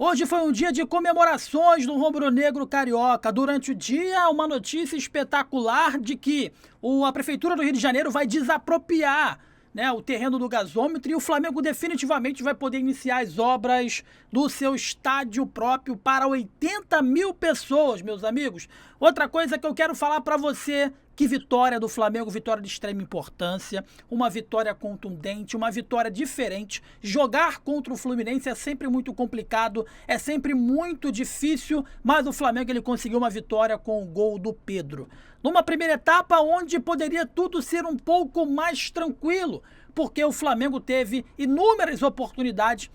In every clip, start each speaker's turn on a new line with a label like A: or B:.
A: Hoje foi um dia de comemorações no rubro-negro carioca. Durante o dia, uma notícia espetacular de que a Prefeitura do Rio de Janeiro vai desapropriar, né, o terreno do gasômetro e o Flamengo definitivamente vai poder iniciar as obras do seu estádio próprio para 80 mil pessoas, meus amigos. Outra coisa que eu quero falar para você, que vitória do Flamengo, vitória de extrema importância, uma vitória contundente, uma vitória diferente. Jogar contra o Fluminense é sempre muito complicado, é sempre muito difícil, mas o Flamengo ele conseguiu uma vitória com o gol do Pedro. Numa primeira etapa onde poderia tudo ser um pouco mais tranquilo, porque o Flamengo teve inúmeras oportunidade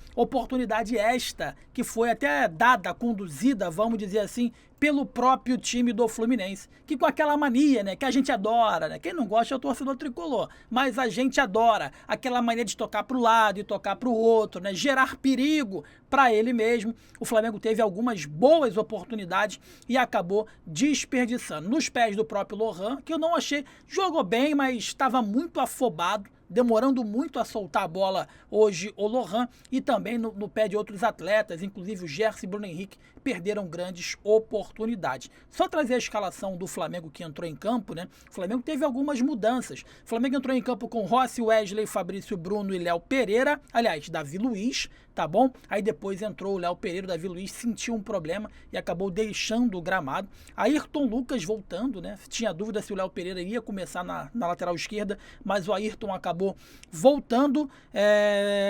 A: esta que foi até dada, conduzida, vamos dizer assim, pelo próprio time do Fluminense, que com aquela mania, né, que a gente adora, né, quem não gosta é o torcedor tricolor, mas a gente adora aquela mania de tocar para o lado e tocar para o outro, né, gerar perigo para ele mesmo. O Flamengo teve algumas boas oportunidades e acabou desperdiçando. Nos pés do próprio Lohan, que eu não achei, jogou bem, mas estava muito afobado, demorando muito a soltar a bola hoje o Lohan, e também no pé de outros atletas, inclusive o Gerson e Bruno Henrique, perderam grandes oportunidades. Só trazer a escalação do Flamengo que entrou em campo, né? O Flamengo teve algumas mudanças. O Flamengo entrou em campo com Rossi, Wesley, Fabrício Bruno e Léo Pereira, aliás, Davi Luiz, tá bom? Aí depois entrou o Léo Pereira, o Davi Luiz sentiu um problema e acabou deixando o gramado. Ayrton Lucas voltando, né? Tinha dúvida se o Léo Pereira ia começar na lateral esquerda, mas o Ayrton acabou voltando.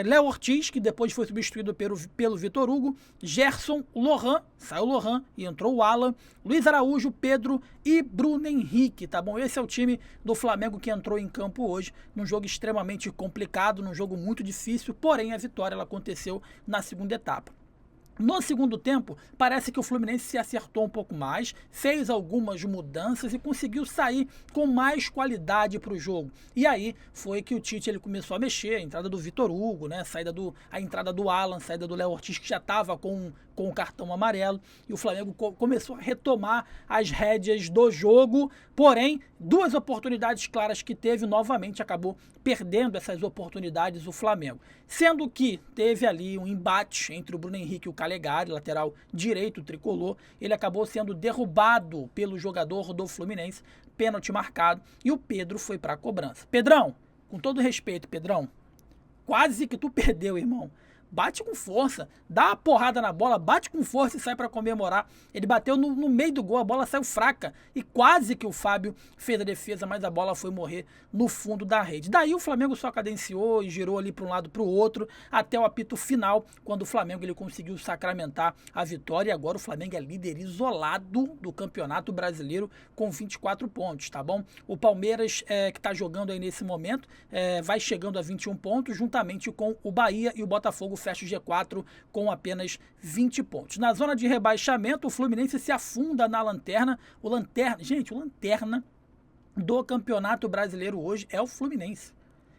A: Léo Ortiz, que depois foi substituído pelo Vitor Hugo, Gerson, Lohan, saiu o Lohan e entrou o Alan, Luiz Araújo, Pedro e Bruno Henrique, tá bom? Esse é o time do Flamengo que entrou em campo hoje, num jogo extremamente complicado, num jogo muito difícil, porém a vitória ela aconteceu na segunda etapa. No segundo tempo, parece que o Fluminense se acertou um pouco mais, fez algumas mudanças e conseguiu sair com mais qualidade para o jogo. E aí foi que o Tite ele começou a mexer, a entrada do Vitor Hugo, né, a entrada do Alan, a saída do Léo Ortiz, que já estava com o cartão amarelo, e o Flamengo começou a retomar as rédeas do jogo, porém, duas oportunidades claras que teve, novamente acabou perdendo essas oportunidades o Flamengo. Sendo que teve ali um embate entre o Bruno Henrique e o Calegari, lateral direito tricolor, ele acabou sendo derrubado pelo jogador do Fluminense, pênalti marcado, e o Pedro foi para a cobrança. Pedrão, com todo respeito, Pedrão, quase que tu perdeu, irmão. Bate com força, dá uma porrada na bola, bate com força e sai para comemorar. Ele bateu no meio do gol, a bola saiu fraca e quase que o Fábio fez a defesa, mas a bola foi morrer no fundo da rede. Daí o Flamengo só cadenciou e girou ali para um lado para o outro até o apito final, quando o Flamengo ele conseguiu sacramentar a vitória, e agora o Flamengo é líder isolado do Campeonato Brasileiro com 24 pontos, tá bom? O Palmeiras, que está jogando aí nesse momento, vai chegando a 21 pontos, juntamente com o Bahia, e o Botafogo fecha o G4 com apenas 20 pontos. Na zona de rebaixamento, o Fluminense se afunda na lanterna. O lanterna do Campeonato Brasileiro hoje é o Fluminense.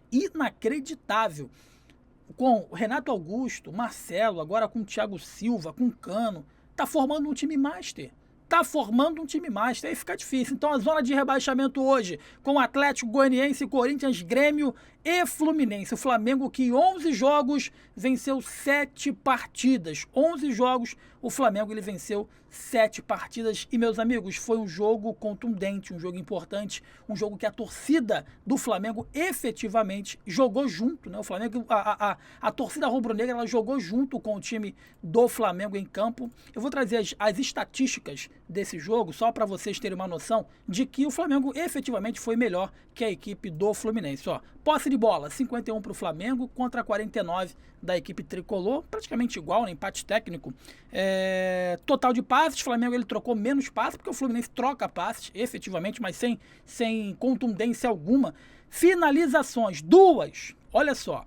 A: Inacreditável. Com o Renato Augusto, Marcelo, agora com o Thiago Silva, com o Cano, tá formando um time master. Aí fica difícil. Então a zona de rebaixamento hoje, com Atlético Goianiense, Corinthians, Grêmio e Fluminense. O Flamengo que em 11 jogos venceu 7 partidas. 11 jogos, o Flamengo ele venceu 7 partidas. E, meus amigos, foi um jogo contundente, um jogo importante, um jogo que a torcida do Flamengo efetivamente jogou junto, né? O Flamengo, a torcida rubro-negra, ela jogou junto com o time do Flamengo em campo. Eu vou trazer as estatísticas desse jogo, só para vocês terem uma noção de que o Flamengo efetivamente foi melhor que a equipe do Fluminense. Ó, posse de bola, 51 para o Flamengo contra 49 da equipe tricolor, praticamente igual, né? Empate técnico. Total de passes, o Flamengo ele trocou menos passes, porque o Fluminense troca passes, efetivamente, mas sem contundência alguma. Finalizações, olha só,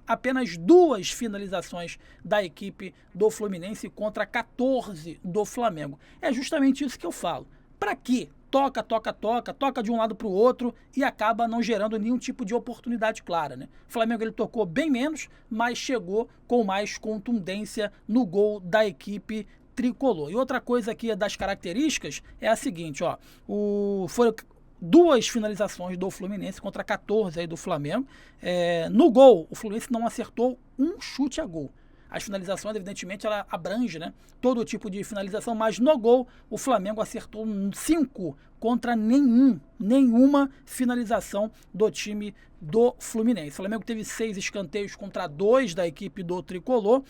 A: apenas duas finalizações da equipe do Fluminense contra 14 do Flamengo. É justamente isso que eu falo. Para quê? Toca de um lado para o outro e acaba não gerando nenhum tipo de oportunidade clara, né? O Flamengo ele tocou bem menos, mas chegou com mais contundência no gol da equipe tricolor. E outra coisa aqui das características é a seguinte, ó, 2 finalizações do Fluminense contra 14 aí do Flamengo. No gol, o Fluminense não acertou um chute a gol. As finalizações, evidentemente, ela abrange, né, todo tipo de finalização, mas no gol o Flamengo acertou 5 contra nenhuma finalização do time do Fluminense. O Flamengo teve 6 escanteios contra 2 da equipe do Tricolor,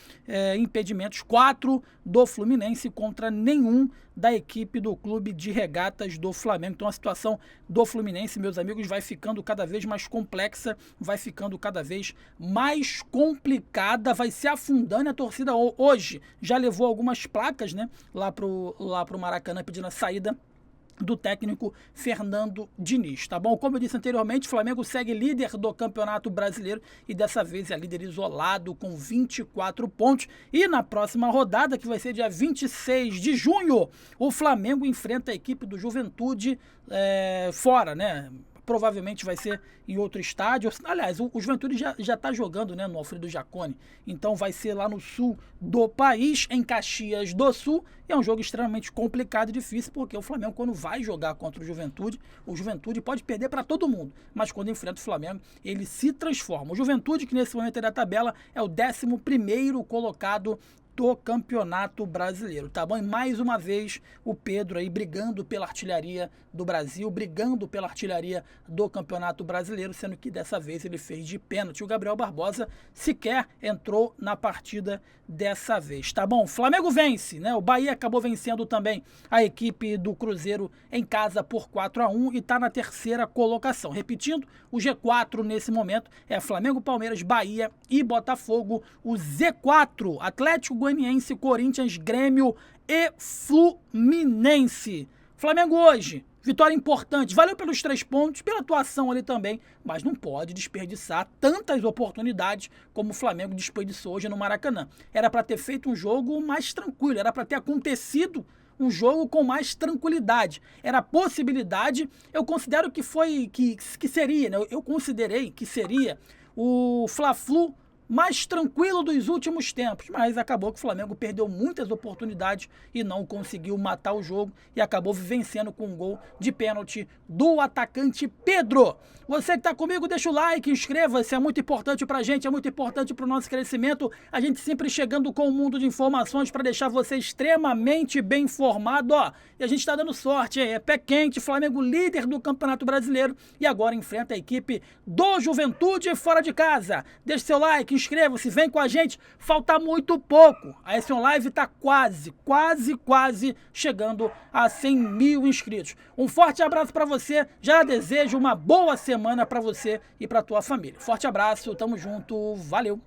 A: impedimentos 4 do Fluminense contra nenhum da equipe do Clube de Regatas do Flamengo. Então a situação do Fluminense, meus amigos, vai ficando cada vez mais complexa, vai ficando cada vez mais complicada, vai se afundando. A torcida hoje já levou algumas placas, né, lá pro Maracanã pedindo a saída do técnico Fernando Diniz, tá bom? Como eu disse anteriormente, o Flamengo segue líder do Campeonato Brasileiro e dessa vez é líder isolado com 24 pontos. E na próxima rodada, que vai ser dia 26 de junho, o Flamengo enfrenta a equipe do Juventude fora, né? Provavelmente vai ser em outro estádio. Aliás, o Juventude já está jogando, né, no Alfredo Jaconi. Então vai ser lá no sul do país, em Caxias do Sul. E é um jogo extremamente complicado e difícil, porque o Flamengo, quando vai jogar contra o Juventude pode perder para todo mundo. Mas quando enfrenta o Flamengo, ele se transforma. O Juventude, que nesse momento da tabela é o 11º colocado do Campeonato Brasileiro, tá bom? E mais uma vez o Pedro aí brigando pela artilharia do Brasil, brigando pela artilharia do Campeonato Brasileiro, sendo que dessa vez ele fez de pênalti. O Gabriel Barbosa sequer entrou na partida dessa vez, tá bom? Flamengo vence, né? O Bahia acabou vencendo também a equipe do Cruzeiro em casa por 4-1 e tá na 3ª colocação. Repetindo, o G4 nesse momento é Flamengo, Palmeiras, Bahia e Botafogo. O Z4, Atlético Goianiense, Corinthians, Grêmio e Fluminense. Flamengo hoje, vitória importante, valeu pelos 3 pontos, pela atuação ali também, mas não pode desperdiçar tantas oportunidades como o Flamengo desperdiçou hoje no Maracanã. Era para ter feito um jogo mais tranquilo, era para ter acontecido um jogo com mais tranquilidade. Era a possibilidade, eu considero que seria, né? Eu considerei que seria o Fla-Flu mais tranquilo dos últimos tempos, mas acabou que o Flamengo perdeu muitas oportunidades e não conseguiu matar o jogo e acabou vencendo com um gol de pênalti do atacante Pedro. Você que está comigo, deixa o like, inscreva-se, é muito importante para a gente, é muito importante para o nosso crescimento, a gente sempre chegando com um mundo de informações para deixar você extremamente bem informado, ó, e a gente está dando sorte, é pé quente, Flamengo líder do Campeonato Brasileiro e agora enfrenta a equipe do Juventude fora de casa. Deixe seu like, inscreva-se, vem com a gente, falta muito pouco. A S1 Live está quase chegando a 100 mil inscritos. Um forte abraço para você, já desejo uma boa semana para você e para tua família. Forte abraço, tamo junto, valeu!